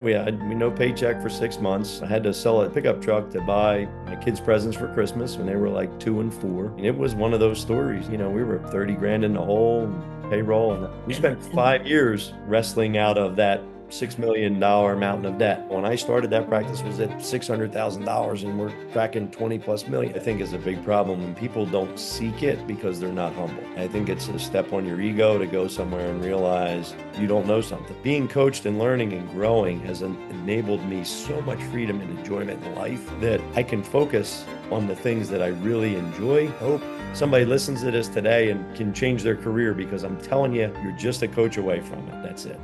We no paycheck for 6 months. I had to sell a pickup truck to buy my kids presents for Christmas when they were like 2 and 4. And it was one of those stories. We were 30 grand in the hole, and payroll, and we spent 5 years wrestling out of that $6 million mountain of debt. When I started, that practice was at $600,000, and we're tracking 20 plus million. I think is a big problem when people don't seek it because they're not humble. I think it's a step on your ego to go somewhere and realize you don't know something. Being coached and learning and growing has enabled me so much freedom and enjoyment in life that I can focus on the things that I really enjoy. Hope somebody listens to this today and can change their career, because I'm telling you, you're just a coach away from it. That's it.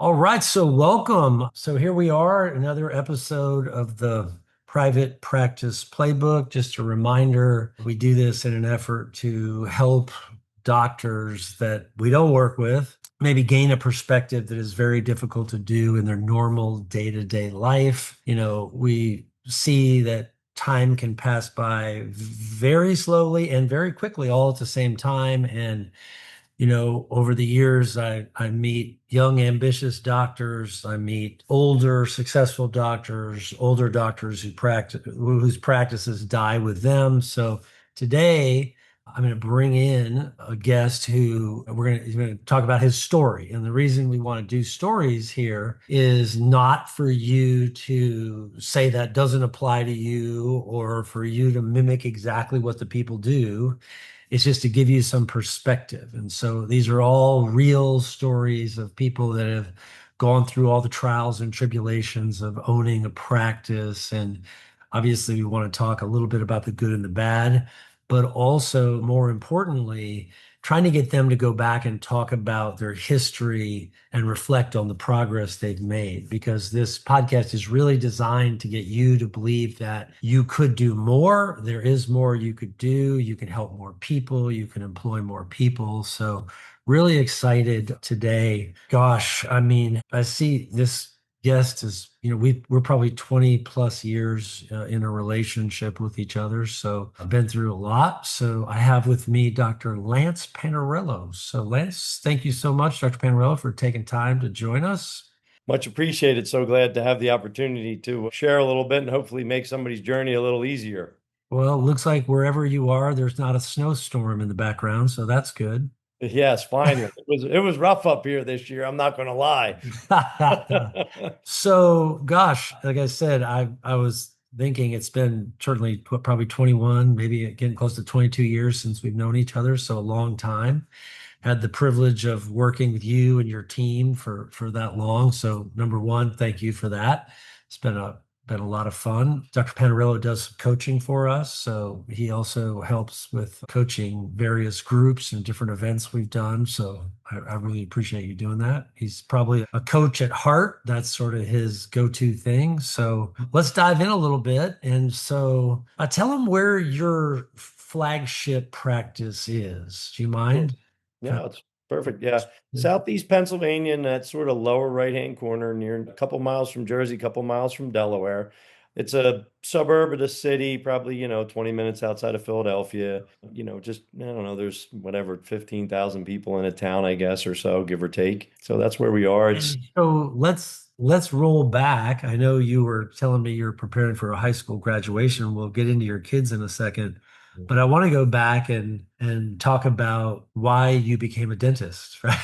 All right, so welcome. So here we are, another episode of the Private Practice Playbook. Just a reminder, we do this in an effort to help doctors that we don't work with maybe gain a perspective that is very difficult to do in their normal day-to-day life. We see that time can pass by very slowly and very quickly all at the same time. And over the years, I meet young, ambitious doctors. I meet older, successful doctors, older doctors whose practices die with them. So today, I'm going to bring in a guest who he's going to talk about his story. And the reason we want to do stories here is not for you to say that doesn't apply to you or for you to mimic exactly what the people do. It's just to give you some perspective. And so these are all real stories of people that have gone through all the trials and tribulations of owning a practice. And obviously, we want to talk a little bit about the good and the bad, but also more importantly, trying to get them to go back and talk about their history and reflect on the progress they've made. Because this podcast is really designed to get you to believe that you could do more. There is more you could do. You can help more people. You can employ more people. So, really excited today. Gosh, I mean, I see this guest is, we're probably 20 plus years in a relationship with each other. So I've been through a lot. So I have with me Dr. Lance Panarello. So Lance, thank you so much, Dr. Panarello, for taking time to join us. Much appreciated. So glad to have the opportunity to share a little bit and hopefully make somebody's journey a little easier. Well, it looks like wherever you are, there's not a snowstorm in the background. So that's good. Yes, finally. It was rough up here this year. I'm not going to lie. So, gosh, like I said, I was thinking it's been certainly probably 21, maybe getting close to 22 years since we've known each other, so a long time. Had the privilege of working with you and your team for that long. So, number one, thank you for that. It's been a lot of fun. Dr. Panarello does some coaching for us. So he also helps with coaching various groups and different events we've done. So I really appreciate you doing that. He's probably a coach at heart. That's sort of his go-to thing. So let's dive in a little bit. And so tell him where your flagship practice is. Do you mind? Yeah, it's perfect. Yeah. Southeast Pennsylvania, in that sort of lower right-hand corner, near a couple miles from Jersey, a couple miles from Delaware. It's a suburb of the city, probably, 20 minutes outside of Philadelphia. Just, I don't know, there's whatever, 15,000 people in a town, I guess, or so, give or take. So that's where we are. It's So let's roll back. I know you were telling me you're preparing for a high school graduation. We'll get into your kids in a second, but I want to go back and talk about why you became a dentist, right?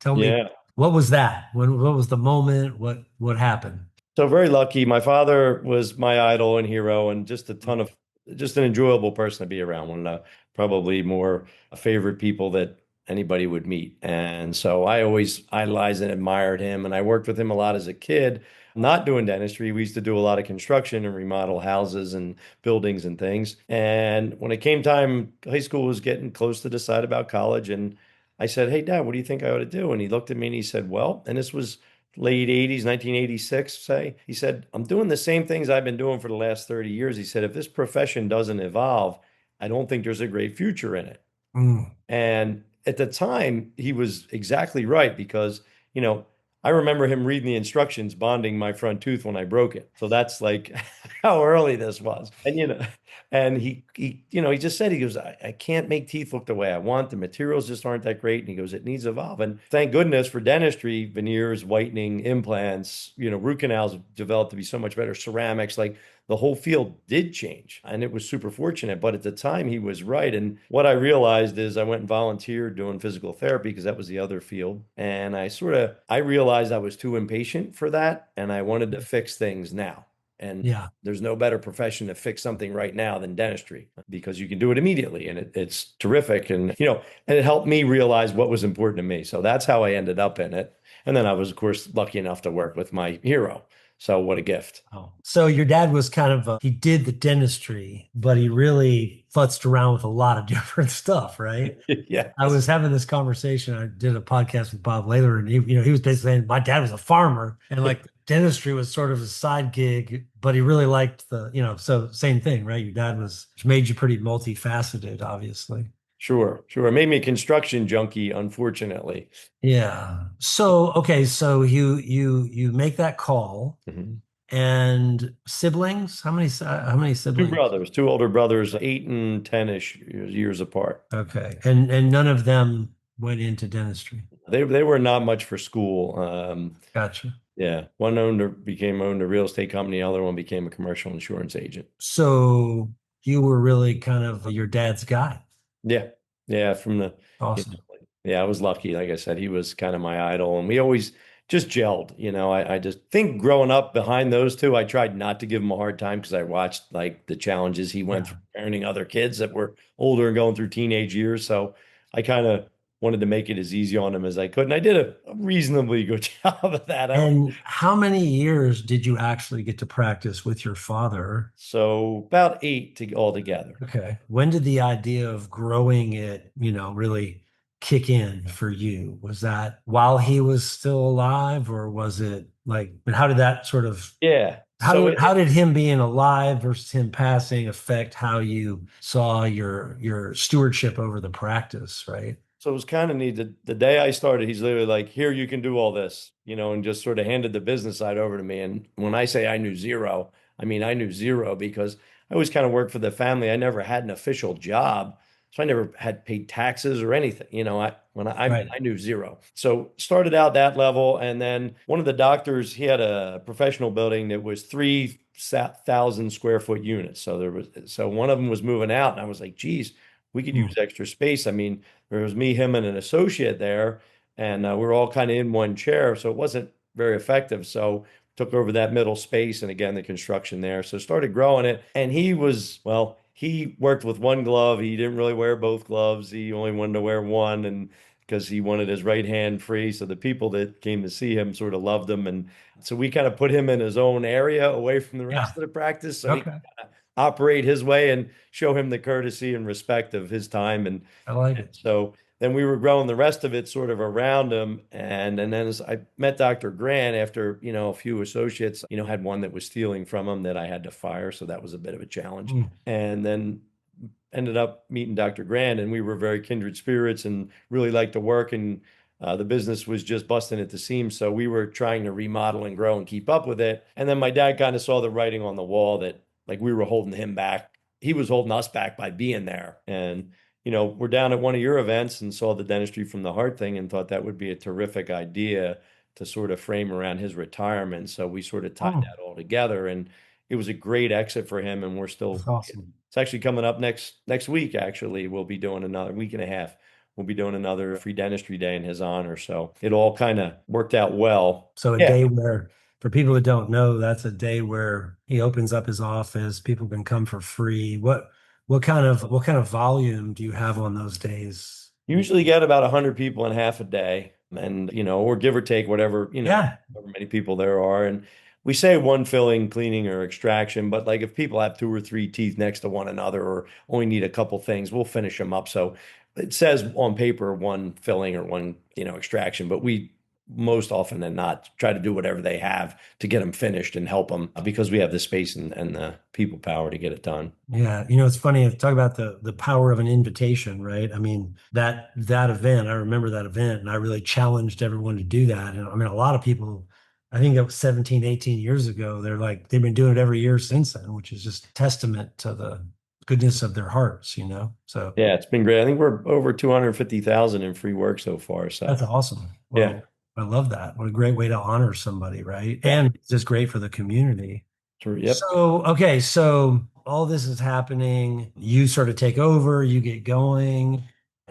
Tell me, Yeah. what was that? What was the moment? What happened? So very lucky. My father was my idol and hero, and just an enjoyable person to be around. One of the probably more favorite people that anybody would meet. And so I always idolized and admired him. And I worked with him a lot as a kid, not doing dentistry. We used to do a lot of construction and remodel houses and buildings and things. And when it came time, high school was getting close to decide about college. And I said, "Hey, Dad, what do you think I ought to do?" And he looked at me and he said, "Well," and this was late 80s, 1986, say. He said, "I'm doing the same things I've been doing for the last 30 years." He said, "If this profession doesn't evolve, I don't think there's a great future in it." Mm, And at the time, he was exactly right because, you know, I remember him reading the instructions, bonding my front tooth when I broke it. So that's like how early this was. And he just said, he goes, I can't make teeth look the way I want. The materials just aren't that great. And he goes, it needs evolving. Thank goodness for dentistry, veneers, whitening, implants, root canals have developed to be so much better. Ceramics, like the whole field did change. And it was super fortunate. But at the time, he was right. And what I realized is I went and volunteered doing physical therapy because that was the other field. And I realized I was too impatient for that. And I wanted to fix things now. And Yeah. there's no better profession to fix something right now than dentistry because you can do it immediately and it's terrific. And it helped me realize what was important to me. So that's how I ended up in it. And then I was, of course, lucky enough to work with my hero. So what a gift. Oh. So your dad was kind of he did the dentistry, but he really futzed around with a lot of different stuff, right? I Yes. was having this conversation. I did a podcast with Bob Lather, and he was basically saying my dad was a farmer, and like dentistry was sort of a side gig, but he really liked so same thing, right? Your dad which made you pretty multifaceted, obviously. Sure, sure. It made me a construction junkie, unfortunately. Yeah. So okay, so you make that call, Mhm. and siblings? How many Two siblings? brothers, two older brothers, 8 and 10-ish years apart. Okay, and none of them went into dentistry. They were not much for school. Gotcha. Yeah, became owned a real estate company. The other one became a commercial insurance agent. So you were really kind of your dad's guy. Yeah, yeah. You Awesome. know, yeah, I was lucky. Like I said, he was kind of my idol, and we always just gelled. I just think growing up behind those two, I tried not to give him a hard time because I watched like the challenges he went Yeah. through parenting other kids that were older and going through teenage years. So I kind of wanted to make it as easy on him as I could, and I did a reasonably good job of that. I don't. And how many years did you actually get to practice with your father? So about eight to all together. Okay. When did the idea of growing it, really kick in for you? Was that while he was still alive, or was it like, and how did that sort of, Yeah. how So did, how did him being alive versus him passing affect how you saw your stewardship over the practice, right? So it was kind of neat. The day I started, he's literally like, "Here, you can do all this," and just sort of handed the business side over to me. And when I say I knew zero, I mean I knew zero because I always kind of worked for the family. I never had an official job, so I never had paid taxes or anything. Right. I knew zero. So started out that level, and then one of the doctors, he had a professional building that was 3,000 square foot units. So one of them was moving out, and I was like, "Geez, we could Hmm. use extra space." I mean, there was me, him, and an associate there, and we were all kind of in one chair, so it wasn't very effective. So took over that middle space, and again the construction there. So started growing it, and he worked with one glove. He didn't really wear both gloves. He only wanted to wear one, and because he wanted his right hand free. So the people that came to see him sort of loved him, and so we kind of put him in his own area away from the Yeah. rest of the practice, so he could Okay. operate his way and show him the courtesy and respect of his time. And I like it. so then we were growing the rest of it sort of around him. And then as I met Dr. Grant after, a few associates, had one that was stealing from him that I had to fire. So that was a bit of a challenge. Mm. And then ended up meeting Dr. Grant, and we were very kindred spirits and really liked to work. And the business was just busting at the seams. So we were trying to remodel and grow and keep up with it. And then my dad kind of saw the writing on the wall that like we were holding him back. He was holding us back by being there. And, we're down at one of your events and saw the dentistry from the heart thing and thought that would be a terrific idea to sort of frame around his retirement. So we sort of tied Oh, that all together, and it was a great exit for him. And we're that's still, awesome. it's actually coming up next week. Actually, we'll be doing another week and a half. We'll be doing another free dentistry day in his honor. So it all kind of worked out well. So a Yeah. day where, for people who don't know, that's a day where he opens up his office. People can come for free. What kind of volume do you have on those days? Usually get about 100 people in half a day, and or give or take whatever, Yeah. however many people there are. And we say one filling, cleaning, or extraction, but like if people have two or three teeth next to one another or only need a couple things, we'll finish them up. So it says on paper one filling or one, extraction, but we most often than not try to do whatever they have to get them finished and help them because we have the space and the people power to get it done. Yeah, it's funny. Talk about the power of an invitation, right? I mean, that event, I remember that event, and I really challenged everyone to do that. And I mean, a lot of people, I think that was 17, 18 years ago. They've been doing it every year since then, which is just testament to the goodness of their hearts. So Yeah, it's been great. I think we're over 250,000 in free work so far. So that's awesome. yeah, Well, I love that. What a great way to honor somebody, right? yeah, And it's just great for the community. yep. So, okay, so all this is happening. You sort of take over, you get going.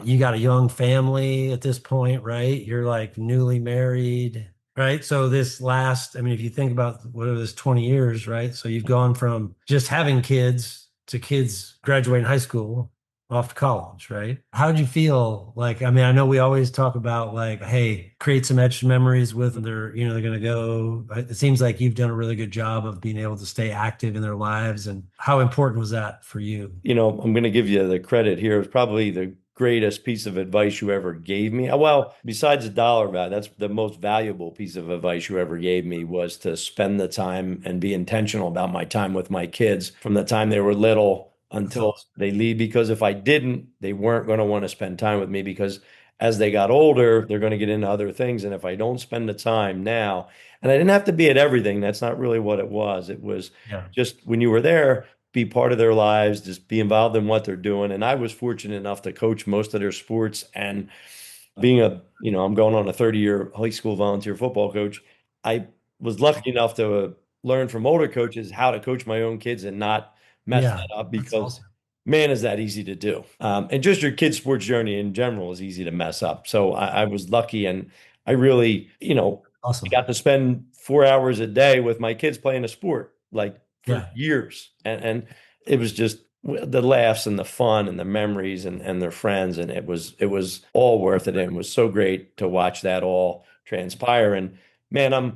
You got a young family at this point, right? You're like newly married, right? So I mean, if you think about whatever this 20 years, right? So you've gone from just having kids to kids graduating high school off to college, right? How did you feel? Like, I mean, I know we always talk about like, hey, create some etched memories with them. They're going to go. It seems like you've done a really good job of being able to stay active in their lives. And how important was that for you? I'm going to give you the credit here. It was probably the greatest piece of advice you ever gave me. Well, besides the dollar value, that's the most valuable piece of advice you ever gave me was to spend the time and be intentional about my time with my kids from the time they were little That's until awesome. they leave. Because if I didn't, they weren't going to want to spend time with me because as they got older, they're going to get into other things. And if I don't spend the time now, and I didn't have to be at everything, that's not really what it was. It was Yeah. just when you were there, be part of their lives, just be involved in what they're doing. And I was fortunate enough to coach most of their sports. And being I'm going on a 30-year high school volunteer football coach. I was lucky enough to learn from older coaches how to coach my own kids and not mess Yeah. that up That's because awesome. man, is that easy to do. And just your kid's sports journey in general is easy to mess up. So I was lucky and I really, I Awesome. got to spend 4 hours a day with my kids playing a sport like for Yeah. years. And it was just the laughs and the fun and the memories and their friends. And it was all worth it. And it was so great to watch that all transpire. And man,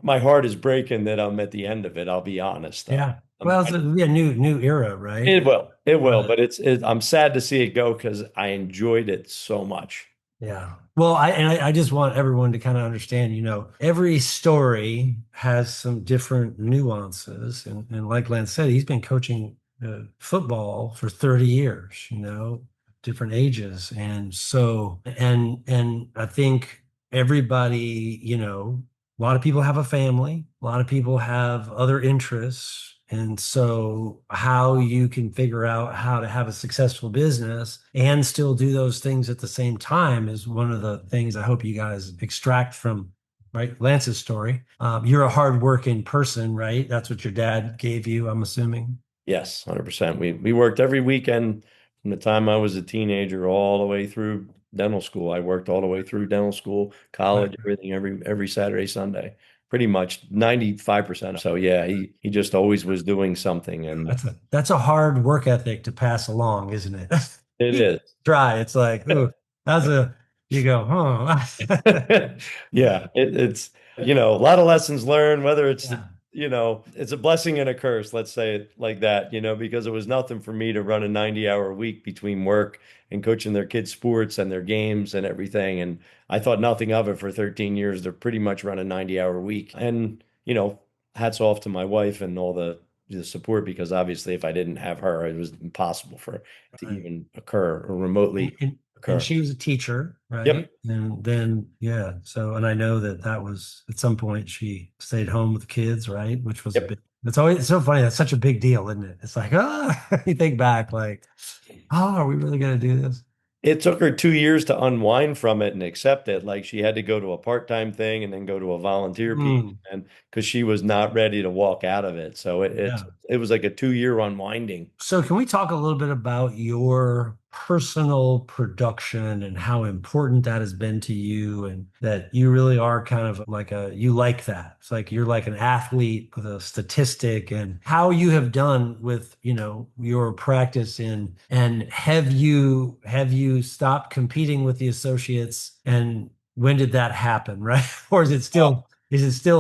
my heart is breaking that I'm at the end of it. I'll be honest. Yeah. I'm, Well, it's a new era, right? it will, But but I'm sad to see it go because I enjoyed it so much. yeah. Well, I just want everyone to kind of understand, every story has some different nuances. And like Lance said, he's been coaching football for 30 years, different ages. And I think everybody, a lot of people have a family, a lot of people have other interests. And so, how you can figure out how to have a successful business and still do those things at the same time is one of the things I hope you guys extract from, right, Lance's story. You're a hardworking person, right? That's what your dad gave you, I'm assuming. Yes, 100%. We worked every weekend from the time I was a teenager all the way through dental school. I worked all the way through dental school, Right. college, everything, every Saturday, Sunday, pretty much 95%. So yeah, he just always was doing something, and That's a hard work ethic to pass along, isn't it? it You is. try. It's like, ooh, you go, huh? Yeah, it's a lot of lessons learned, whether Yeah. it's a blessing and a curse, let's say it like that, because it was nothing for me to run a 90-hour week between work and coaching their kids' sports and their games and everything. And I thought nothing of it for 13 years. They're pretty much run a 90-hour week. And, hats off to my wife and all the support because obviously if I didn't have her, it was impossible for it to Right. even occur or And, remotely and, and occur. she was a teacher, right? Yep. And then, yeah. So, and I know that was at some point she stayed home with the kids, right? Which was a Yep. big, it's so funny. That's such a big deal, isn't it? It's like, you think back, like, are we really going to do this? It took her 2 years to unwind from it and accept it. Like she had to go to a part-time thing and then go to a volunteer piece, Mm, and because she was not ready to walk out of it. So yeah. it was like a 2 year unwinding. So, can we talk a little bit about your personal production and how important that has been to you, and that you really are kind of like you like that? It's like you're like an athlete with a statistic, and how you have done with, your practice and have you stopped competing with the associates, and when did that happen, right? Or is it still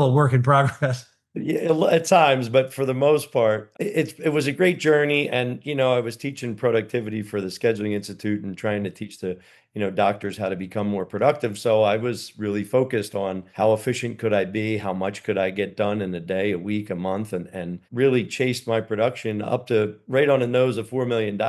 a work in progress? Yeah, at times, but for the most part, it was a great journey. And I was teaching productivity for the Scheduling Institute and trying to teach the doctors how to become more productive. So I was really focused on how efficient could I be, how much could I get done in a day, a week, a month, and really chased my production up to right on the nose of $4 million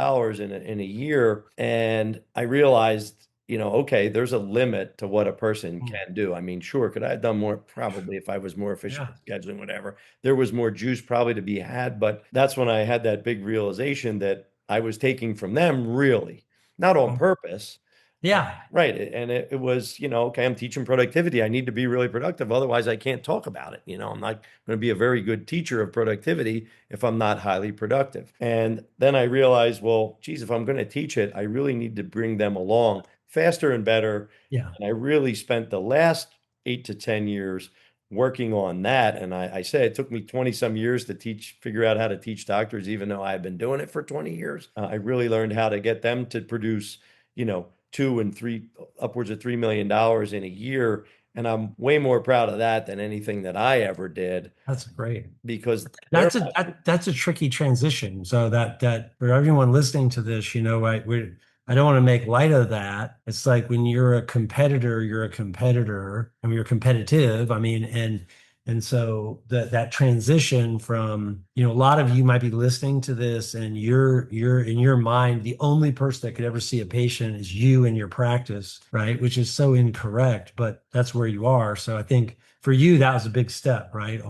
in a year. And I realized, okay, there's a limit to what a person Mm. can do. I mean, sure, could I have done more? Probably, if I was more efficient Yeah. at scheduling, whatever. There was more juice probably to be had, but that's when I had that big realization that I was taking from them, really, not on Oh, purpose. yeah. Right. And it was, okay, I'm teaching productivity. I need to be really productive. Otherwise, I can't talk about it. I'm not going to be a very good teacher of productivity if I'm not highly productive. And then I realized, well, geez, if I'm going to teach it, I really need to bring them along faster and better. Yeah. And I really spent the last 8 to 10 years working on that. And I say it took me 20 some years to figure out how to teach doctors, even though I've been doing it for 20 years. I really learned how to get them to produce, two and three, upwards of $3 million in a year. And I'm way more proud of that than anything that I ever did That's great. because they're That's a tricky transition. So that for everyone listening to this, right, I don't want to make light of that. It's like when you're a competitor and you're competitive. I mean, and so that transition from, a lot of you might be listening to this and you're in your mind, the only person that could ever see a patient is you in your practice, right? Which is so incorrect, but that's where you are. So I think for you, that was a big step, right?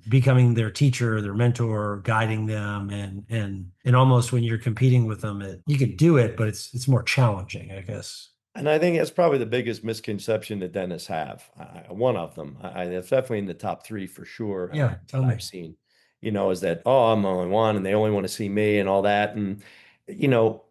Becoming their teacher, their mentor, guiding them, and almost when you're competing with them, you can do it, but it's more challenging, I guess. And I think that's probably the biggest misconception that dentists have. One of them, it's definitely in the top three for sure, Yeah, that tell I've me. seen, is that, oh, I'm the only one and they only want to see me and all that. And,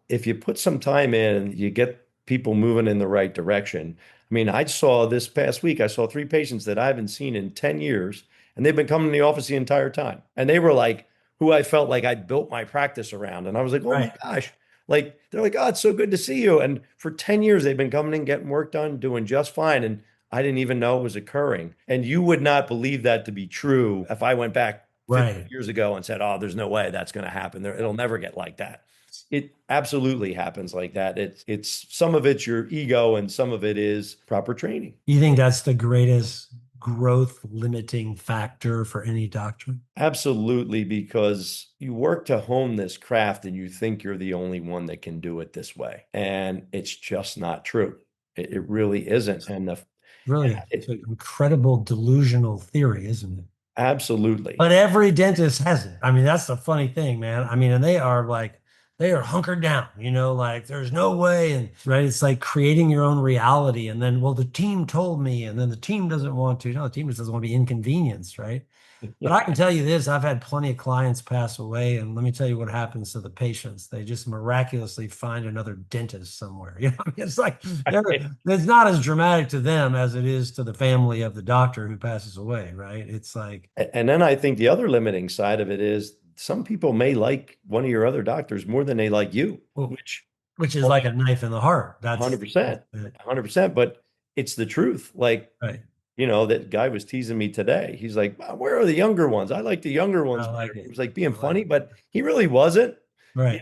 if you put some time in, you get people moving in the right direction. I mean, I saw this past week, I saw three patients that I haven't seen in 10 years, and they've been coming to the office the entire time. And they were like, who I felt like I'd built my practice around. And I was like, oh my Right, gosh. Like they're like, oh, it's so good to see you. And for 10 years, they've been coming and getting work done, doing just fine. And I didn't even know it was occurring. And you would not believe that to be true if I went back 50 right. years ago and said, oh, there's no way that's going to happen. It'll never get like that. It absolutely happens like that. It's some of it's your ego and some of it is proper training. You think that's the greatest growth limiting factor for any doctor? Absolutely, because you work to hone this craft and you think you're the only one that can do it this way. And it's just not true. It really isn't. And Really, it's it, an incredible delusional theory, isn't it? absolutely. But every dentist has it. I mean, that's the funny thing, man. I mean, and they are hunkered down, like there's no way. And right, it's like creating your own reality. And then, well, the team told me, and then the team doesn't want to. No, the team just doesn't want to be inconvenienced, right? But I can tell you this, I've had plenty of clients pass away, and let me tell you what happens to the patients. They just miraculously find another dentist somewhere. It's like it's not as dramatic to them as it is to the family of the doctor who passes away, right? It's like, And then I think the other limiting side of it is some people may like one of your other doctors more than they like you, well, which which is like a knife in the heart. That's 100%, it. 100%, but it's the truth. Like, Right. that guy was teasing me today. He's like, "Wow, where are the younger ones? I like the younger I ones like better." He it. was like being I like funny, it. but he really wasn't, you Right.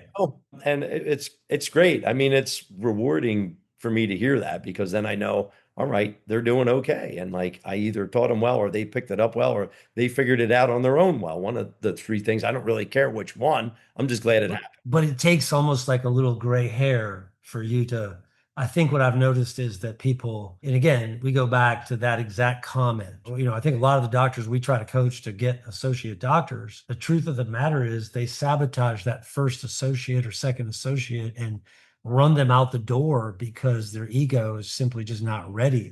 and it's great. I mean, it's rewarding for me to hear that because then I know, all right, they're doing okay. And like I either taught them well or they picked it up well or they figured it out on their own well. One of the three things, I don't really care which one. I'm just glad it happened. But it takes almost like a little gray hair for you to. I think what I've noticed is that people, and again, we go back to that exact comment. I think a lot of the doctors we try to coach to get associate doctors, the truth of the matter is they sabotage that first associate or second associate and run them out the door because their ego is simply just not ready.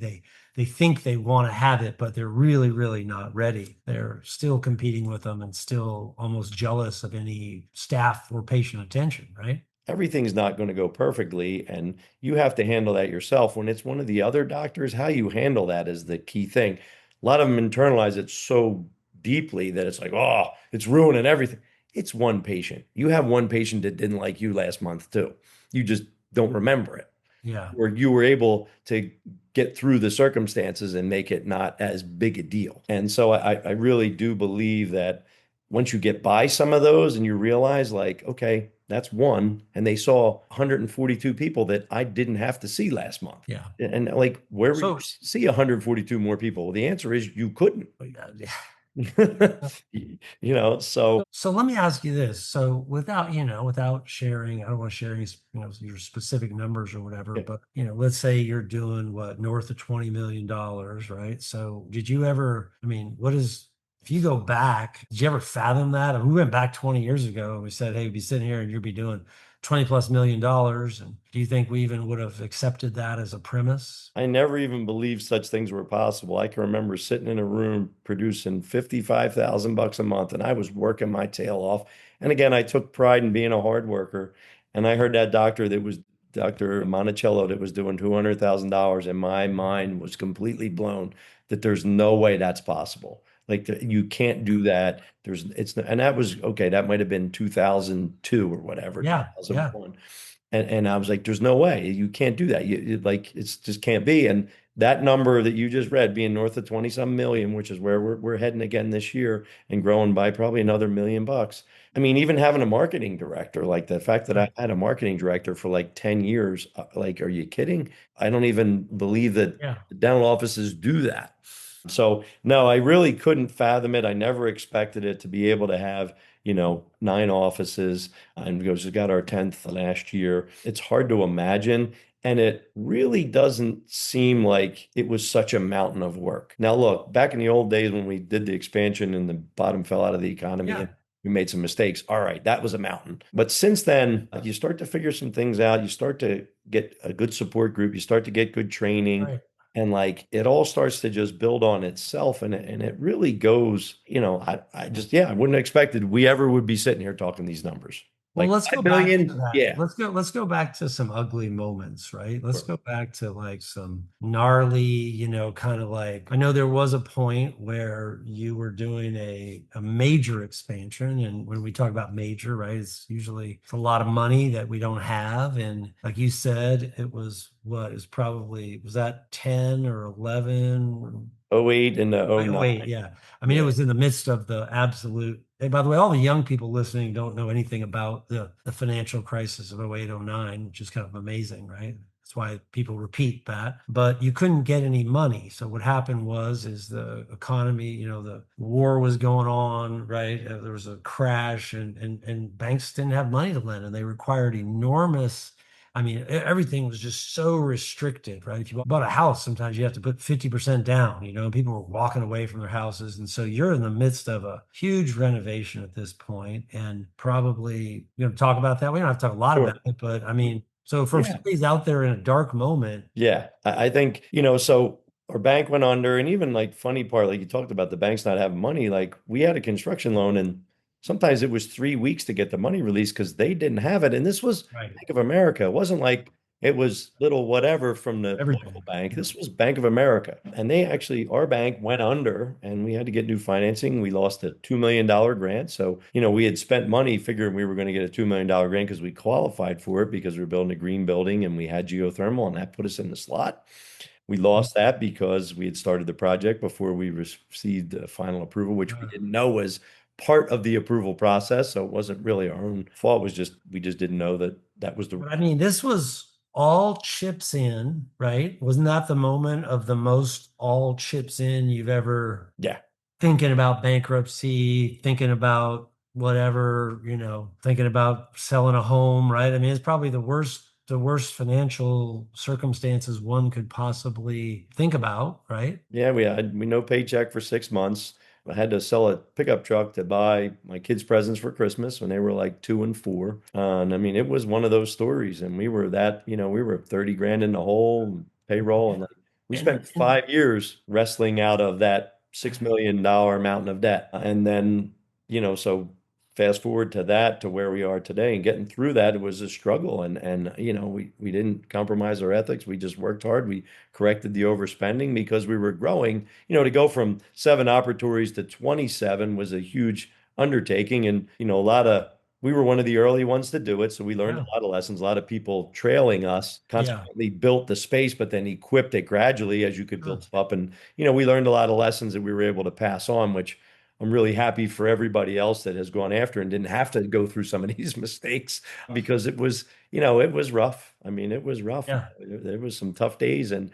They think they want to have it, but they're really, really not ready. They're still competing with them and still almost jealous of any staff or patient attention, right? Everything's not going to go perfectly, and you have to handle that yourself. When it's one of the other doctors, how you handle that is the key thing. A lot of them internalize it so deeply that it's like, oh, it's ruining everything. It's one patient. You have one patient that didn't like you last month too. You just don't remember it. Yeah. where you were able to get through the circumstances and make it not as big a deal. And so I really do believe that once you get by some of those and you realize, like, okay, that's one, and they saw 142 people that I didn't have to see last month. Yeah. And like, where would you So, see 142 more people? Well, the answer is you couldn't. yeah. So So let me ask you this. So without, without sharing, I don't want to share any, your specific numbers or whatever, yeah, but, let's say you're doing what, north of $20 million, right? So did you ever, I mean, if you go back, did you ever fathom that? I mean, we went back 20 years ago and we said, hey, we'd be sitting here and you'd be doing 20 plus $1 million. And do you think we even would have accepted that as a premise? I never even believed such things were possible. I can remember sitting in a room producing 55,000 bucks a month and I was working my tail off. And again, I took pride in being a hard worker. And I heard that doctor that was Dr. Monticello that was doing $200,000 and my mind was completely blown that there's no way that's possible. Like you can't do that. And that was okay. That might have been 2002 or whatever, Yeah. Yeah. 2001. And I was like, there's no way you can't do that. Like, it's just can't be. And that number that you just read being north of 20 some million, which is where we're heading again this year and growing by probably another $1 million. I mean, even having a marketing director, like the fact that I Right. had a marketing director for like 10 years, like, are you kidding? I don't even believe that Yeah. the dental offices do that. So no, I really couldn't fathom it. I never expected it to be able to have, 9 offices, and we just got our 10th last year. It's hard to imagine. And it really doesn't seem like it was such a mountain of work. Now, look, back in the old days when we did the expansion and the bottom fell out of the economy Yeah. and we made some mistakes. All right, that was a mountain. But since then, you start to figure some things out. You start to get a good support group. You start to get good training. Right. And like it all starts to just build on itself. And it really goes, I just, yeah, I wouldn't have expected we ever would be sitting here talking these numbers. Well, Like let's go 5 back to million. that. Yeah. Let's go back to some ugly moments, right? Let's go back to like some gnarly, kind of like I know there was a point where you were doing a major expansion. And when we talk about major, right, it's usually it's a lot of money that we don't have. And like you said, it was what is probably was that 10 or 11? '08 and the Oh, wait, '09. yeah. I mean, it Yeah. was in the midst of the absolute. And by the way, all the young people listening don't know anything about the financial crisis of 08, 09, which is kind of amazing, right? That's why people repeat that. But you couldn't get any money. So what happened is the economy, the war was going on, right? There was a crash and banks didn't have money to lend and they required enormous I mean, everything was just so restricted, right? If you bought a house, sometimes you have to put 50% down, and people were walking away from their houses. And so you're in the midst of a huge renovation at this point, and probably, talk about that. We don't have to talk a lot about Sure. it, but I mean, so for Yeah. somebody's out there in a dark moment, Yeah, I think, so our bank went under, and even like funny part, like you talked about the banks not having money, like we had a construction loan, and sometimes it was 3 weeks to get the money released because they didn't have it. And this was right? Bank of America. It wasn't like it was little whatever from the local Everything. bank. Yeah. This was Bank of America. And our bank went under and we had to get new financing. We lost a $2 million grant. So, we had spent money figuring we were going to get a $2 million grant because we qualified for it because we were building a green building and we had geothermal and that put us in the slot. We lost that because we had started the project before we received the final approval, which we Uh, didn't know was part of the approval process. So it wasn't really our own fault. It was just we just didn't know that that was the But I mean, this was all chips in, right? Wasn't that the moment of the most all chips in you've ever yeah. thinking about bankruptcy, thinking about whatever, thinking about selling a home, right? I mean, it's probably the worst financial circumstances one could possibly think about, right? Yeah, we no paycheck for 6 months. I had to sell a pickup truck to buy my kids presents for Christmas when they were like 2 and 4. And I mean, it was one of those stories. And we were 30 grand in the hole payroll. And like, we And, spent and 5 years wrestling out of that $6 million mountain of debt. And then, so fast forward to that to where we are today and getting through that, it was a struggle. And we didn't compromise our ethics. We just worked hard. We corrected the overspending because we were growing. To go from 7 operatories to 27 was a huge undertaking. And, a lot of we were one of the early ones to do it. So we learned Yeah. a lot of lessons. A lot of people trailing us Yeah. consequently built the space, but then equipped it gradually as you could Sure. build stuff up. And, we learned a lot of lessons that we were able to pass on, which I'm really happy for everybody else that has gone after and didn't have to go through some of these mistakes because it was rough. I mean, it was rough. Yeah. There was some tough days, and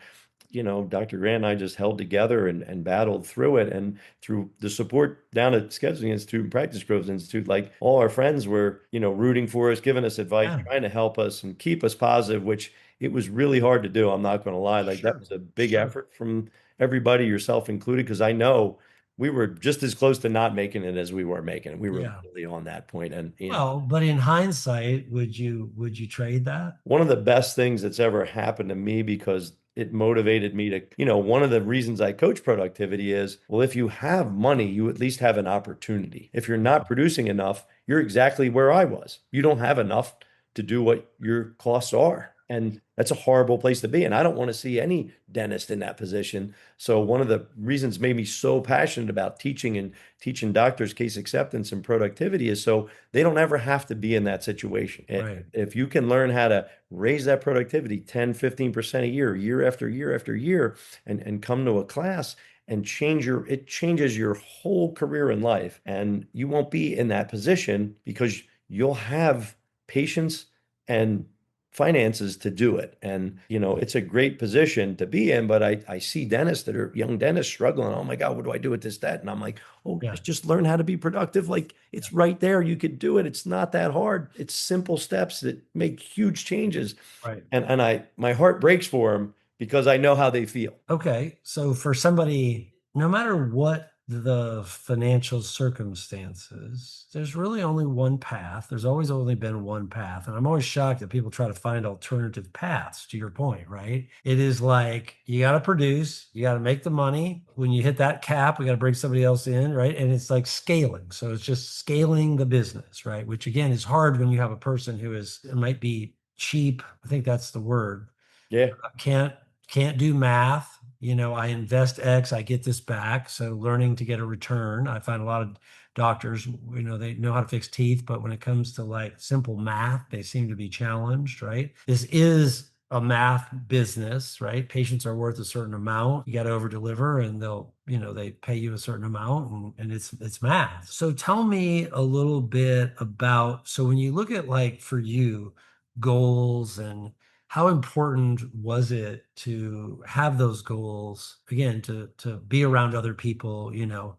Dr. Grant and I just held together and battled through it. And through the support down at Scheduling Institute and Practice Growth Institute, like all our friends were, rooting for us, giving us advice, Yeah. trying to help us and keep us positive, which it was really hard to do. I'm not going to lie. Like that Sure. was a big Sure. effort from everybody, yourself included, because I know we were just as close to not making it as we were making it. We were Yeah. really on that point. And, Well, but in hindsight, would you trade that? one of the best things that's ever happened to me because it motivated me to, one of the reasons I coach productivity is, well, if you have money, you at least have an opportunity. If you're not producing enough, you're exactly where I was. You don't have enough to do what your costs are. And that's a horrible place to be. And I don't want to see any dentist in that position. So one of the reasons made me so passionate about teaching and teaching doctors case acceptance and productivity is so they don't ever have to be in that situation. Right. If you can learn how to raise that productivity 10, 15% a year, year after year after year, and come to a class and it changes your whole career in life. And you won't be in that position because you'll have patience and finances to do it. And, it's a great position to be in, but I see dentists that are young dentists struggling. Oh my God, what do I do with this, that? And I'm like, oh, Yeah. just learn how to be productive. Like it's right there. You could do it. It's not that hard. It's simple steps that make huge changes. Right. And my heart breaks for them because I know how they feel. Okay. So for somebody, no matter what the financial circumstances, there's really only one path. There's always only been one path. And I'm always shocked that people try to find alternative paths, to your point, right? It is like you got to produce, you got to make the money. When you hit that cap, we got to bring somebody else in, right? And it's like scaling. So it's just scaling the business, right? Which again is hard when you have a person who it might be cheap. I think that's the word. Yeah. Can't do math. I invest X, I get this back. So learning to get a return. I find a lot of doctors, they know how to fix teeth, but when it comes to like simple math, they seem to be challenged, right? This is a math business, right? Patients are worth a certain amount. You got to over deliver and they pay you a certain amount and it's math. So tell me a little bit about, so when you look at like for you, goals and how important was it to have those goals again to be around other people,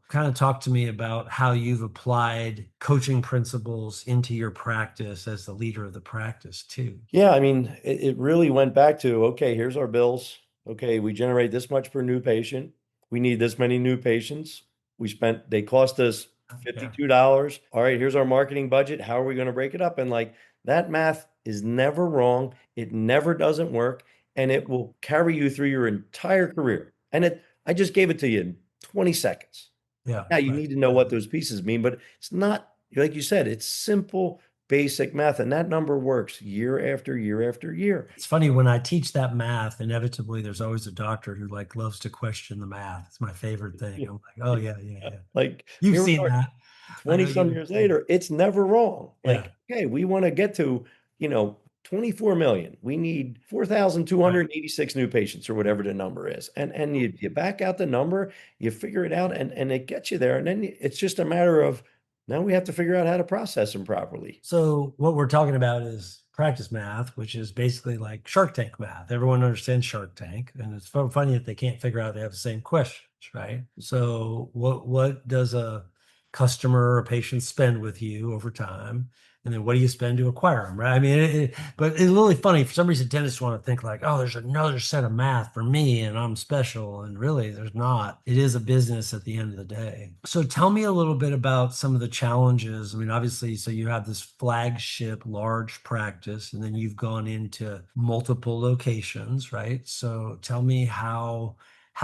kind of talk to me about how you've applied coaching principles into your practice as the leader of the practice too. Yeah. I mean, it really went back to, okay, here's our bills. Okay. We generate this much per new patient. We need this many new patients. They cost us Yeah. $52. All right. Here's our marketing budget. How are we going to break it up? And like that math is never wrong. It never doesn't work. And it will carry you through your entire career. I just gave it to you in 20 seconds. Yeah. Yeah, you Right. need to know what those pieces mean, but it's not, like you said, it's simple, basic math, and that number works year after year after year. It's funny when I teach that math, inevitably there's always a doctor who like loves to question the math. It's my favorite thing. Yeah. I'm like, oh yeah, yeah, Yeah. yeah. Like You've here we seen are, that. I 20 know some you've years seen later, it's never wrong. it. Yeah. Like, okay, we want to get to, 24 million. We need Right. 4,286 new patients or whatever the number is. And you back out the number, you figure it out and it gets you there. And then it's just a matter of now we have to figure out how to process them properly. So what we're talking about is practice math, which is basically like Shark Tank math. Everyone understands Shark Tank, and it's funny that they can't figure out they have the same questions, right? So what does a customer or a patient spend with you over time? And then what do you spend to acquire them, right? I mean, but it's really funny. For some reason, dentists want to think like, oh, there's another set of math for me and I'm special. And really, there's not. It is a business at the end of the day. So tell me a little bit about some of the challenges. I mean, obviously, so you have this flagship large practice, and then you've gone into multiple locations, right? So tell me how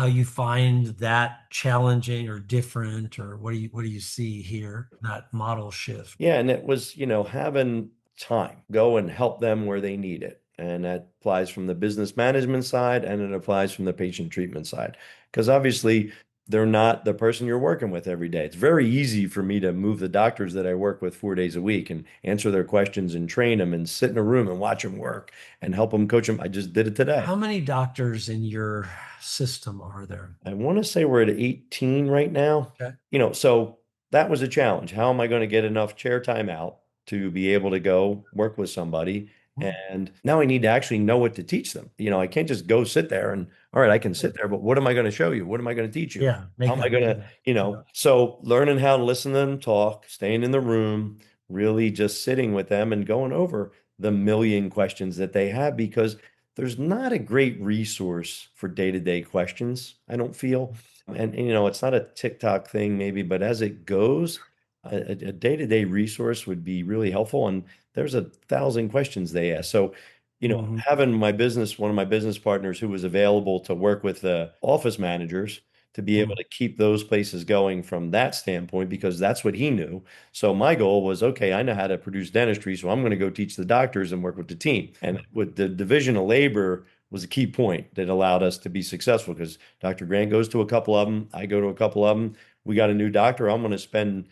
you find that challenging or different, or what do you see here, that model shift? Yeah, and it was, having time, go and help them where they need it. And that applies from the business management side and it applies from the patient treatment side. Because obviously, they're not the person you're working with every day. It's very easy for me to move the doctors that I work with 4 days a week and answer their questions and train them and sit in a room and watch them work and help them coach them. I just did it today. How many doctors in your system are there? I want to say we're at 18 right now. Okay. So that was a challenge. How am I going to get enough chair time out to be able to go work with somebody? And now I need to actually know what to teach them. I can't just go sit there and, all right, I can sit there, but what am I going to show you? What am I going to teach you? Yeah, How make am I that going make to, it. so learning how to listen to them talk, staying in the room, really just sitting with them and going over the million questions that they have because there's not a great resource for day-to-day questions, I don't feel. And it's not a TikTok thing maybe, but as it goes, a day-to-day resource would be really helpful. And there's 1,000 questions they ask. So, Mhm. having one of my business partners who was available to work with the office managers to be able Mhm. to keep those places going from that standpoint, because that's what he knew. So my goal was, okay, I know how to produce dentistry, so I'm going to go teach the doctors and work with the team. And with the division of labor was a key point that allowed us to be successful because Dr. Grant goes to a couple of them, I go to a couple of them. We got a new doctor. I'm going to spend,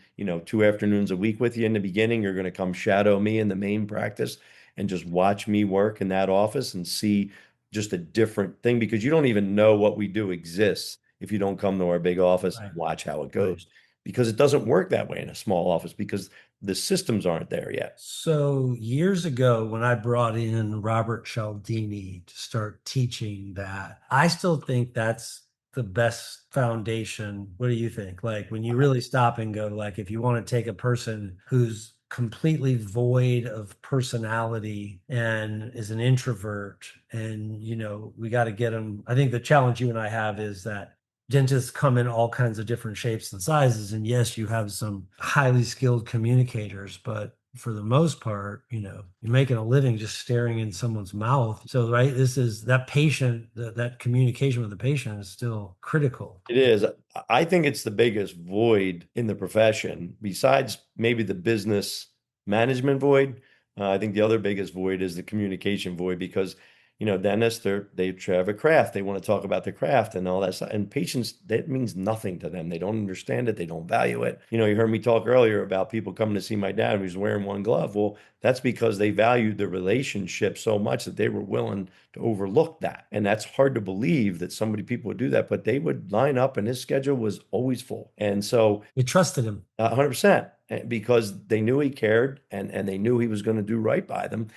2 afternoons a week with you in the beginning. You're going to come shadow me in the main practice and just watch me work in that office and see just a different thing because you don't even know what we do exists if you don't come to our big office and Right. watch how it Right. goes because it doesn't work that way in a small office because the systems aren't there yet. So years ago, when I brought in Robert Cialdini to start teaching that, I still think that's the best foundation. What do you think? Like when you really stop and go, like if you want to take a person who's completely void of personality and is an introvert, and we got to get them. I think the challenge you and I have is that dentists come in all kinds of different shapes and sizes. And yes, you have some highly skilled communicators, but for the most part, you're making a living just staring in someone's mouth. So, right, this is that patient, that communication with the patient is still critical. It is. I think it's the biggest void in the profession, besides maybe the business management void. I think the other biggest void is the communication void because, dentists, they have a craft. They want to talk about the craft and all that stuff. And patients, that means nothing to them. They don't understand it. They don't value it. You heard me talk earlier about people coming to see my dad who's wearing one glove. Well, that's because they valued the relationship so much that they were willing to overlook that. And that's hard to believe that people would do that, but they would line up and his schedule was always full. And so You trusted him. 100% because they knew he cared and they knew he was going to do right by them.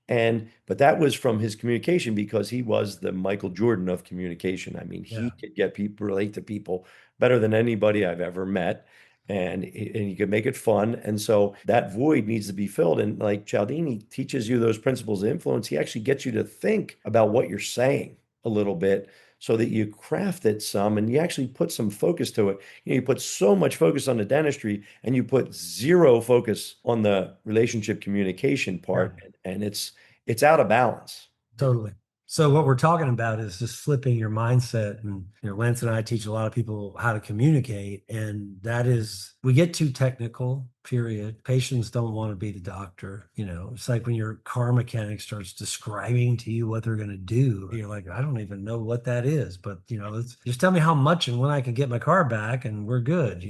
But that was from his communication because he was the Michael Jordan of communication. I mean, he Yeah. could get people relate to people better than anybody I've ever met. And he could make it fun. And so that void needs to be filled. And like Cialdini teaches you those principles of influence, he actually gets you to think about what you're saying a little bit so that you craft it some and you actually put some focus to it. You put so much focus on the dentistry and you put zero focus on the relationship communication Yeah. part, and it's out of balance. Totally. So what we're talking about is just flipping your mindset. And Lance and I teach a lot of people how to communicate. And that is, we get too technical, period. Patients don't want to be the doctor. It's like when your car mechanic starts describing to you what they're going to do. You're like, I don't even know what that is. But let's just tell me how much and when I can get my car back and we're good.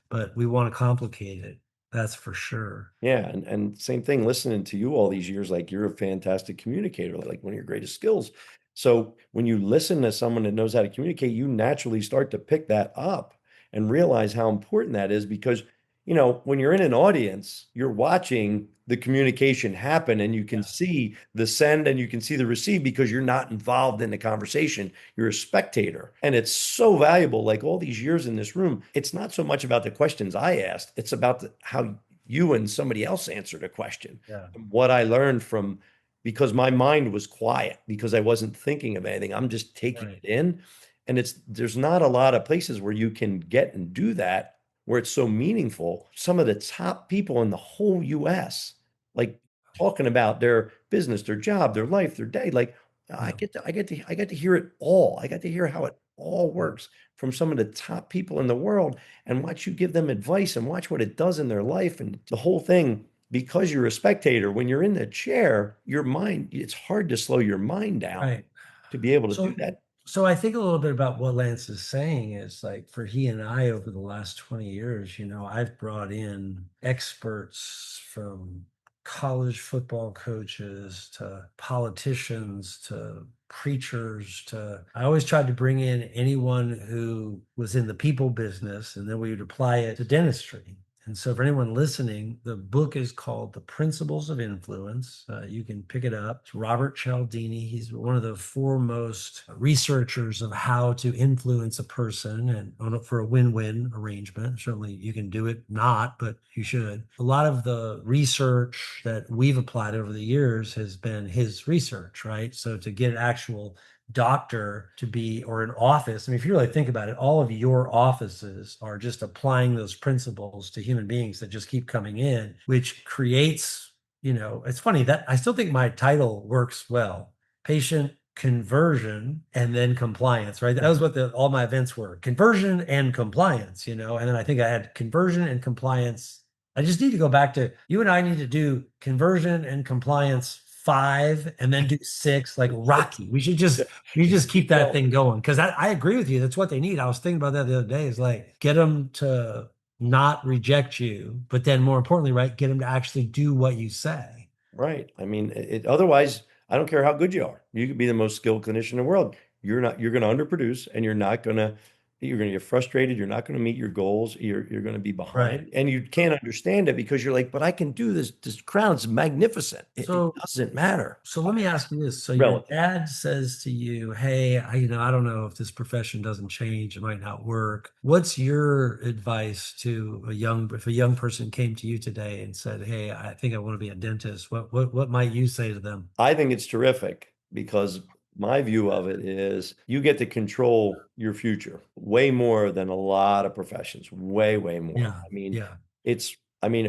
But we want to complicate it. That's for sure. Yeah, and same thing, listening to you all these years, like you're a fantastic communicator, like one of your greatest skills. So when you listen to someone that knows how to communicate, you naturally start to pick that up and realize how important that is because, when you're in an audience, you're watching the communication happen and you can Yeah. see the send and you can see the receive because you're not involved in the conversation. You're a spectator. And it's so valuable, like all these years in this room, it's not so much about the questions I asked, it's about how you and somebody else answered a question. Yeah. What I learned from because my mind was quiet because I wasn't thinking of anything. I'm just taking Right. it in. And there's not a lot of places where you can get and do that where it's so meaningful. Some of the top people in the whole US, like talking about their business, their job, their life, their day, like Yeah. I get to hear it all. I got to hear how it all works from some of the top people in the world and watch you give them advice and watch what it does in their life and the whole thing. Because you're a spectator, when you're in the chair, your mind, it's hard to slow your mind down Right. to be able to do So that. So I think a little bit about what Lance is saying is like for he and I over the last 20 years, I've brought in experts from college football coaches to politicians to preachers to I always tried to bring in anyone who was in the people business and then we would apply it to dentistry. And so, for anyone listening, the book is called The Principles of Influence. You can pick it up. It's Robert Cialdini. He's one of the foremost researchers of how to influence a person and for a win win arrangement. Certainly, you can do it not, but you should. A lot of the research that we've applied over the years has been his research, right? So, to get actual doctor to be or an office. I mean, if you really think about it, all of your offices are just applying those principles to human beings that just keep coming in, which creates, it's funny that I still think my title works well. Patient conversion and then compliance, right? That was what all my events were. Conversion and compliance, and then I think I had conversion and compliance. I just need to go back to you and I need to do conversion and compliance 5 and then do 6 like Rocky. We just keep that thing going because I agree with you. That's what they need. I was thinking about that the other day is like get them to not reject you, but then more importantly, right, get them to actually do what you say. Right. I mean, otherwise, I don't care how good you are. You could be the most skilled clinician in the world. You're going to underproduce and you're going to get frustrated. You're not going to meet your goals. You're going to be Right. behind and you can't understand it because you're like, but I can do this. This crown's magnificent. It So doesn't matter. So let me ask you this. So your Relative. dad says to you, "Hey, I don't know if this profession doesn't change, it might not work." What's your advice to if a young person came to you today and said, "Hey, I think I want to be a dentist." What might you say to them? I think it's terrific because my view of it is you get to control your future way more than a lot of professions, way, way more. Yeah, I mean, yeah,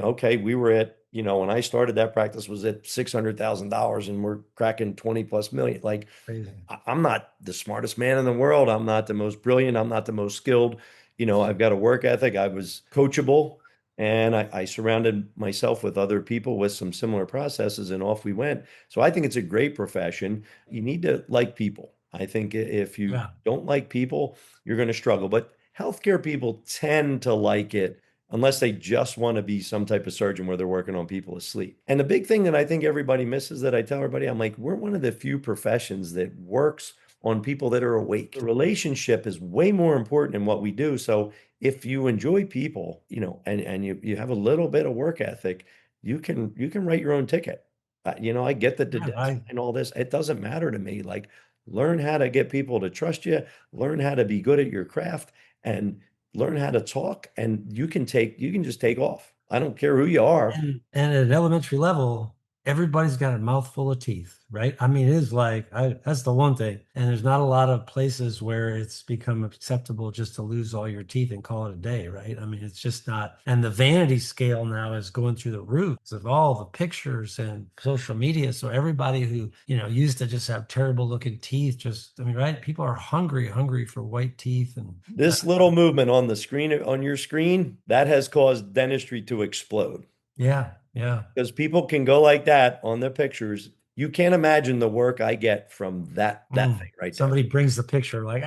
okay, we were at, when I started that practice was at $600,000 and we're cracking 20 plus million. Like, crazy. I'm not the smartest man in the world. I'm not the most brilliant. I'm not the most skilled. I've got a work ethic. I was coachable and I surrounded myself with other people with some similar processes and off we went. So I think it's a great profession. You need to like people. I think if you Yeah. don't like people, you're going to struggle. But healthcare people tend to like it unless they just want to be some type of surgeon where they're working on people asleep. And the big thing that I think everybody misses that I tell everybody, I'm like, we're one of the few professions that works on people that are awake. The relationship is way more important in what we do. So if you enjoy people, and you have a little bit of work ethic, you can write your own ticket. I get the Yeah, desk and all this. It doesn't matter to me. Like, learn how to get people to trust you, learn how to be good at your craft, and learn how to talk, and you can just take off. I don't care who you are. and at an elementary level, everybody's got a mouthful of teeth, right? I mean, it is like that's the one thing. And there's not a lot of places where it's become acceptable just to lose all your teeth and call it a day, right? I mean, it's just not. And the vanity scale now is going through the roof of all the pictures and social media. So everybody who, used to just have terrible looking teeth, I mean, right? People are hungry for white teeth and This little movement on the screen, on your screen, that has caused dentistry to explode yeah, yeah. because people can go like that on their pictures. You can't imagine the work I get from that thing right there. Somebody brings the picture like,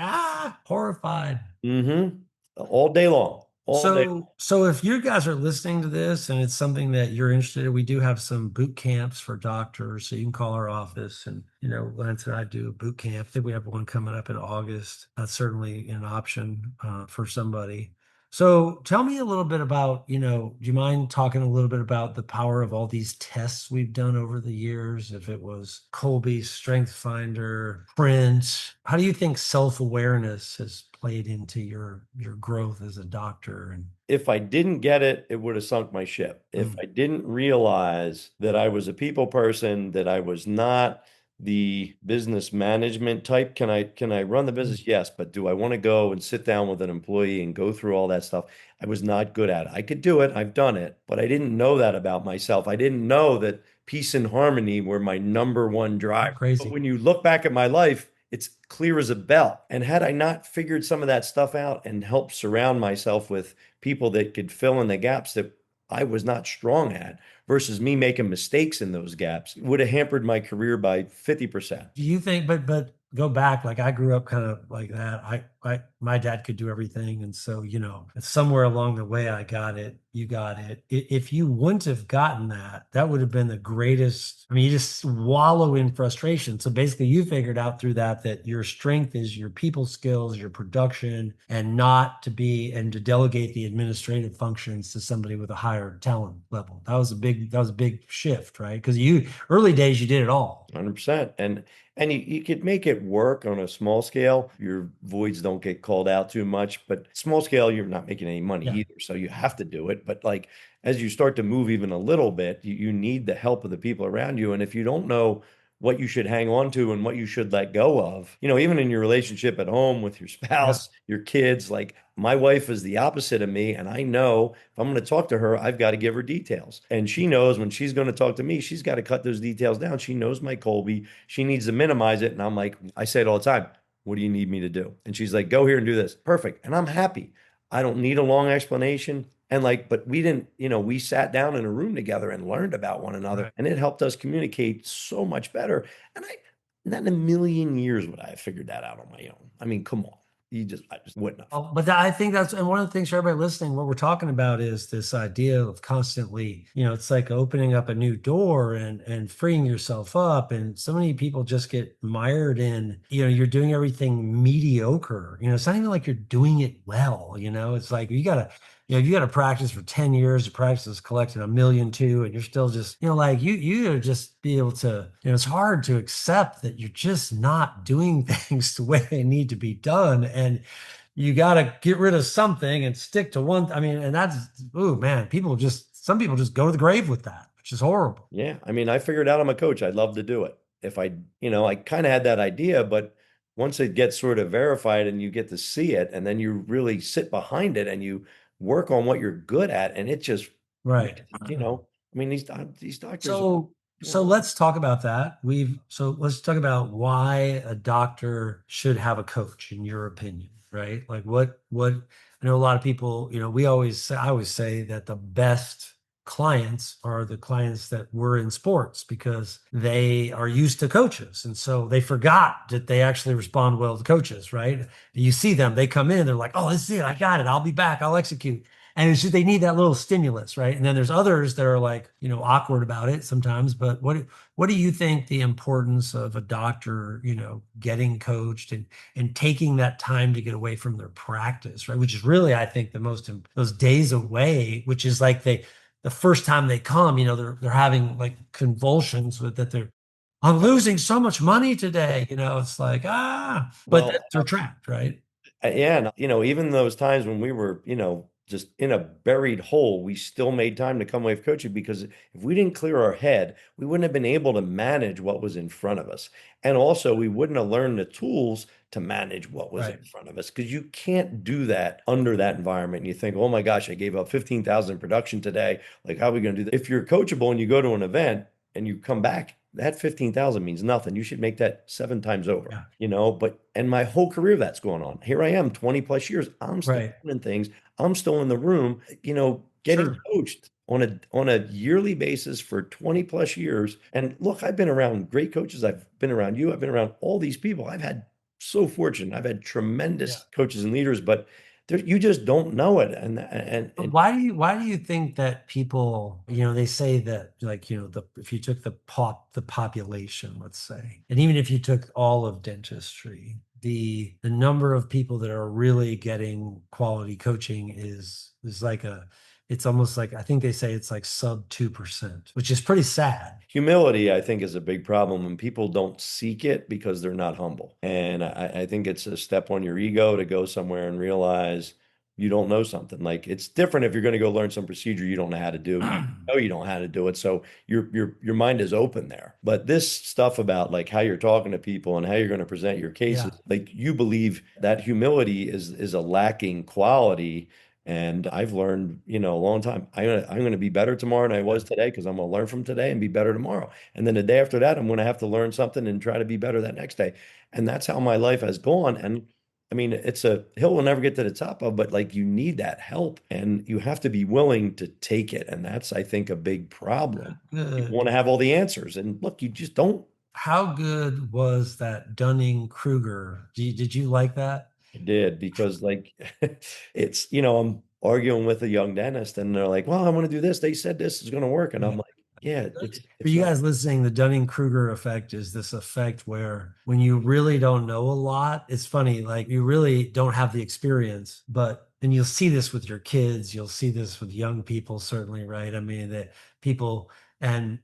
horrified. Mm-hmm. All day long. All day. So if you guys are listening to this and it's something that you're interested in, we do have some boot camps for doctors. So you can call our office and, Lance and I do a boot camp. I think we have one coming up in August. That's certainly an option for somebody. So tell me a little bit about, do you mind talking a little bit about the power of all these tests we've done over the years? If it was Colby, Strength Finder, Print, how do you think self-awareness has played into your growth as a doctor? And If I didn't get it, it would have sunk my ship. If mm, I didn't realize that I was a people person, that I was not the business management type, can I run the mm, business? Yes, but do I want to go and sit down with an employee and go through all that stuff? I was not good at it. I could do it, I've done it, but I didn't know that about myself. I didn't know that peace and harmony were my number one driver. But crazy. when you look back at my life, it's clear as a bell. And had I not figured some of that stuff out and helped surround myself with people that could fill in the gaps that I was not strong at versus me making mistakes in those gaps, would have hampered my career by 50%. Do you think, but go back, like I grew up kind of like that. My dad could do everything. And so, somewhere along the way, I got it. You got it. If you wouldn't have gotten that, that would have been the greatest. I mean, you just wallow in frustration. So basically, you figured out through that your strength is your people skills, your production, and not to be and to delegate the administrative functions to somebody with a higher talent level. That was a big shift, right? Because early days, you did it all. 100%. And you could make it work on a small scale. Your voids don't get called out too much, but small scale, you're not making any money Yeah. either. So you have to do it. But like as you start to move even a little bit, you need the help of the people around you. And if you don't know what you should hang on to and what you should let go of, even in your relationship at home with your Yeah. spouse, your kids, like my wife is the opposite of me. And I know if I'm going to talk to her, I've got to give her details. And she knows when she's going to talk to me, she's got to cut those details down. She knows my Colby. She needs to minimize it. And I'm like, I say it all the time. What do you need me to do? And she's like, go here and do this. Perfect. And I'm happy. I don't need a long explanation. And like, but we didn't, we sat down in a room together and learned about one another, Right. and it helped us communicate so much better. And not in a million years would I have figured that out on my own. I mean, come on. I just wouldn't have. Oh, but I think that's, and one of the things for everybody listening, what we're talking about is this idea of constantly, it's like opening up a new door and freeing yourself up. And so many people just get mired in, you're doing everything mediocre. It's not even like you're doing it well. It's like you got to practice for 10 years. The practice is collecting 1 million too, and you're still just, like you gotta just be able to, it's hard to accept that you're just not doing things the way they need to be done. And you got to get rid of something and stick to one. I mean, and that's, oh man, some people just go to the grave with that, which is horrible. Yeah. I mean, I figured out I'm a coach. I'd love to do it. If I kind of had that idea, but once it gets sort of verified and you get to see it, and then you really sit behind it and you work on what you're good at, and it just, Right. I mean, these doctors are So doing let's talk about that. So let's talk about why a doctor should have a coach in your opinion, right? Like what I know a lot of people, I always say that the best clients are the clients that were in sports because they are used to coaches. And so they forgot that they actually respond well to coaches, right? You see them, they come in, they're like, oh, this is it. I got it. I'll be back. I'll execute. And it's just, they need that little stimulus, right? And then there's others that are like, awkward about it sometimes. But what do you think the importance of a doctor, getting coached and taking that time to get away from their practice, right? Which is really, I think, those days away, which is like the first time they come, they're having like convulsions with that they're, I'm losing so much money today. It's like, but well. they're trapped, right? Yeah, and even those times when we were, just in a buried hole, we still made time to come away with coaching because if we didn't clear our head, we wouldn't have been able to manage what was in front of us. And also, we wouldn't have learned the tools to manage what was in Right. front of us because you can't do that under that environment. And you think, oh my gosh, I gave up 15,000 in production today. Like, how are we going to do that? If you're coachable and you go to an event and you come back, that 15,000 means nothing. You should make that 7 times over, Yeah. but and my whole career that's going on. Here I am, 20 plus years. I'm still Right. doing things. I'm still in the room, getting Sure. coached on a yearly basis for 20 plus years. And look, I've been around great coaches. I've been around you. I've been around all these people. I've had so fortunate. I've had Yeah. tremendous coaches and leaders, but you just don't know it. And Why do you think that people, they say that like, if you took the population, let's say, and even if you took all of dentistry, the number of people that are really getting quality coaching is like it's almost like, I think they say it's like sub 2%, which is pretty sad. humility, I think, is a big problem when people don't seek it because they're not humble. And I think it's a step on your ego to go somewhere and realize you don't know something. Like it's different if you're going to go learn some procedure you don't know how to do. You know you don't know how to do it. So your mind is open there. But this stuff about like how you're talking to people and how you're going to present your Yeah. cases, like you believe that humility is a lacking quality. And I've learned, a long time. I'm gonna be better tomorrow than I Yeah. was today because I'm gonna learn from today and be better tomorrow. And then the day after that, I'm gonna have to learn something and try to be better that next day. And that's how my life has gone. And I mean, it's a hill we'll never get to the top of, but like you need that help and you have to be willing to take it. And that's, I think, a big problem. People Good. want to have all the answers. And look, you just don't. How good was that Dunning-Kruger? Did you like that? I did because like it's, I'm arguing with a young dentist and they're like, well, I want to do this. They said this is going to work. And I'm Yeah. like, yeah, For it's you not. guys listening, the Dunning-Kruger effect is this effect where when you really don't know a lot, it's funny, like you really don't have the experience, but and you'll see this with your kids, you'll see this with young people, certainly, right? I mean, that people and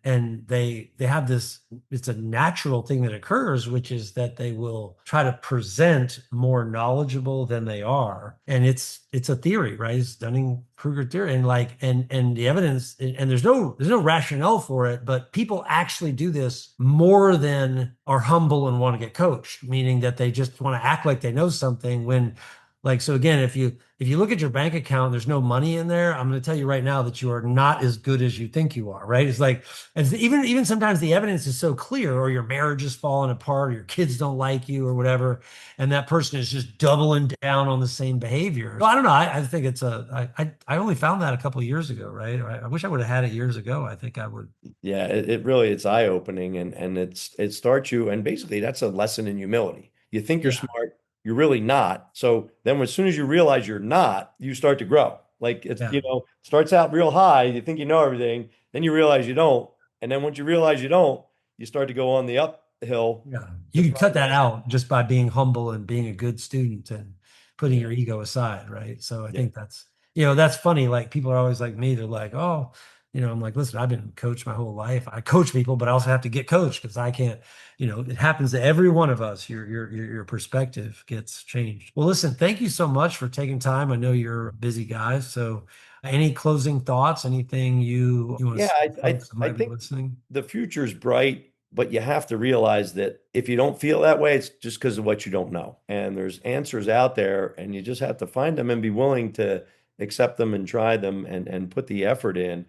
they have this, it's a natural thing that occurs, which is that they will try to present more knowledgeable than they are. And it's a theory, right? It's Dunning-Kruger theory. And like and the evidence, and there's no rationale for it, but people actually do this more than are humble and want to get coached, meaning that they just want to act like they know something when like, so again, if you look at your bank account, there's no money in there. I'm going to tell you right now that you are not as good as you think you are, right? It's like, and even sometimes the evidence is so clear, or your marriage is falling apart, or your kids don't like you, or whatever, and that person is just doubling down on the same behavior. So I don't know. I think it's I only found that a couple of years ago, right? I wish I would have had it years ago. I think I would. Yeah, it really it's eye-opening and it starts you and basically that's a lesson in humility. You think you're Yeah, smart, you're really not. So then as soon as you realize you're not, you start to grow. Like it's, yeah. starts out real high, you think you know everything, then you realize you don't. And then once you realize you don't, you start to go on the uphill Yeah. to You can cut that progress. out just by being humble and being a good student and putting Yeah. your ego aside, right? So I Yeah. think that's funny. Like people are always like me, they're like, oh, I'm like, listen, I've been coached my whole life. I coach people, but I also have to get coached because I can't, it happens to every one of us. Your perspective gets changed. Well, listen, thank you so much for taking time. I know you're a busy guy. So any closing thoughts, anything you want to Yeah, say to I folks that I might be think listening? the future's bright, but you have to realize that if you don't feel that way, it's just because of what you don't know. And there's answers out there, and you just have to find them and be willing to accept them and try them and put the effort in.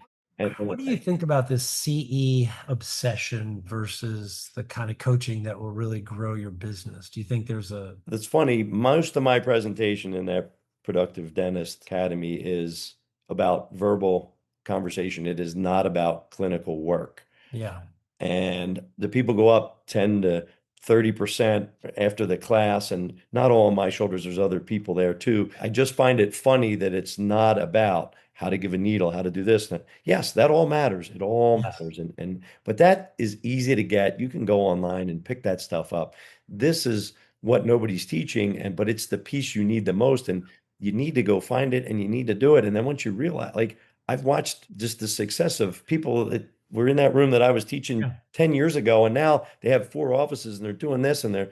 What do you think about this CE obsession versus the kind of coaching that will really grow your business? Do you think there's a, It's funny, most of my presentation in that Productive Dentist Academy is about verbal conversation. It is not about clinical work. yeah, And the people go up 10 to 30% after the class, and not all on my shoulders, there's other people there too. I just find it funny that it's not about how to give a needle, how to do this. Yes, that all matters. It all yes, matters. And but that is easy to get. You can go online and pick that stuff up. This is what nobody's teaching, and but it's the piece you need the most. And you need to go find it and you need to do it. And then once you realize, like I've watched just the success of people that were in that room that I was teaching yeah, 10 years ago, and now they have four offices and they're doing this and they're,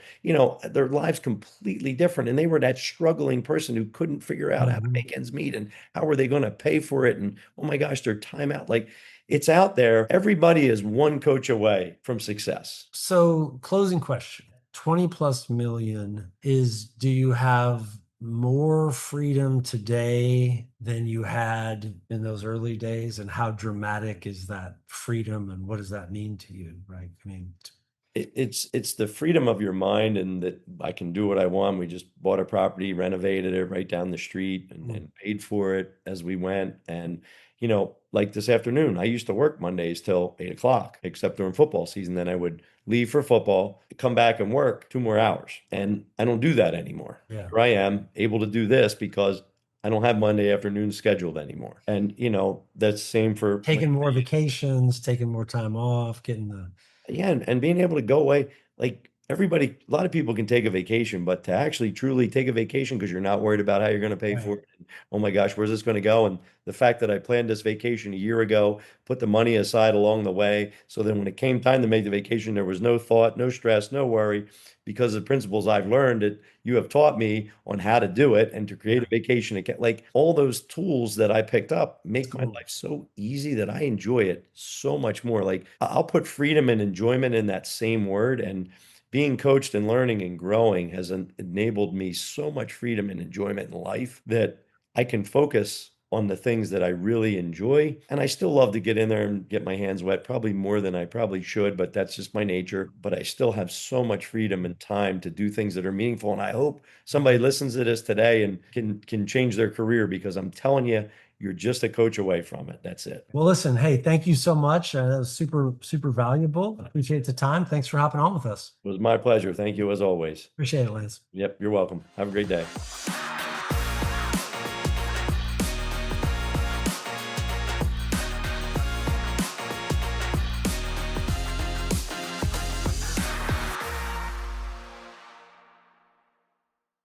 their lives completely different. And they were that struggling person who couldn't figure out how to mhm. make ends meet and how were they going to pay for it? And oh my gosh, their time out. Like it's out there. Everybody is one coach away from success. So closing question, 20 plus million is, do you have more freedom today than you had in those early days? And how dramatic is that freedom and what does that mean to you? Right. I mean, It's the freedom of your mind and that I can do what I want. We just bought a property, renovated it right down the street and paid for it as we went. And, like this afternoon, I used to work Mondays till 8 o'clock, except during football season. Then I would leave for football, come back and work 2 more hours. And I don't do that anymore. yeah. Here I am able to do this because I don't have Monday afternoon scheduled anymore. And, that's same for my Taking more vacations, taking more time off, getting the, yeah, and being able to go away, like everybody, a lot of people can take a vacation, but to actually truly take a vacation because you're not worried about how you're going to pay right. for it. Oh my gosh, where's this going to go? And the fact that I planned this vacation a year ago, put the money aside along the way, so then when it came time to make the vacation, there was no thought, no stress, no worry, because of the principles I've learned that you have taught me on how to do it and to create Yeah. a vacation account. Like all those tools that I picked up make my Totally. life so easy that I enjoy it so much more. Like I'll put freedom and enjoyment in that same word. And being coached and learning and growing has enabled me so much freedom and enjoyment in life that I can focus on the things that I really enjoy. And I still love to get in there and get my hands wet, probably more than I probably should, but that's just my nature. But I still have so much freedom and time to do things that are meaningful. And I hope somebody listens to this today and can change their career, because I'm telling you, you're just a coach away from it. That's it. Well, listen, hey, thank you so much. That was super, super valuable. Appreciate the time. Thanks for hopping on with us. It was my pleasure. Thank you as always. Appreciate it, Lance. Yep, you're welcome. Have a great day.